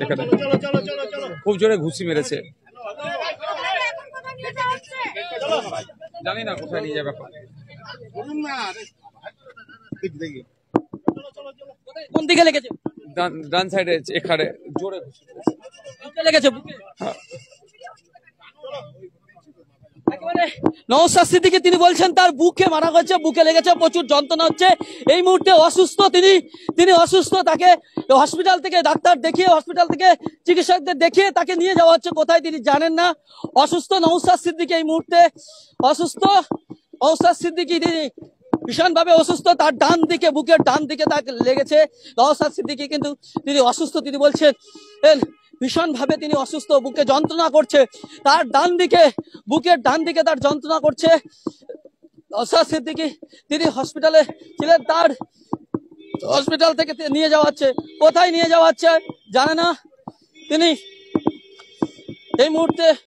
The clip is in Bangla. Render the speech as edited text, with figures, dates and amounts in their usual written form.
এখানে খুব জোরে ঘুষি মেরেছে, জানি না কোথায় নিয়ে যাবে। কোন দিকে লেগেছে? ডান সাইডে এখানে জোরে ঘুষি বুকে লেগেছে, বুকে। হ্যাঁ। একেবারে নওশাদ সিদ্দিকী তিনি বলছেন তার বুকে মারা হয়েছে, বুকে লেগেছে, প্রচুর যন্ত্রণা হচ্ছে, এই মুহূর্তে অসুস্থ তিনি অসুস্থ। তাকে হসপিটাল থেকে ডাক্তার দেখিয়ে, হসপিটাল থেকে চিকিৎসকদের দেখিয়ে তাকে নিয়ে যাওয়া হচ্ছে, কোথায় তিনি জানেন না। অসুস্থ নওশাদ সিদ্দিকী এই মুহূর্তে অসুস্থ। নওশাদ সিদ্দিকী তিনি ভীষণভাবে অসুস্থ, তার ডান দিকে, বুকের ডান দিকে তাকে লেগেছে। নওশাদ সিদ্দিকী কিন্তু তিনি অসুস্থ, তিনি বলছেন ভীষণ ভাবে তিনি অসুস্থ, বুকে যন্ত্রণা করছে, তার ডান দিকে, বুকের ডান দিকে তার যন্ত্রণা করছে। নওশাদ সিদ্দিকী তিনি হসপিটালে ছিলেন, তার হসপিটাল থেকে নিয়ে যাওয়া হচ্ছে, কোথায় নিয়ে যাওয়া হচ্ছে জানে না তিনি এই মুহূর্তে।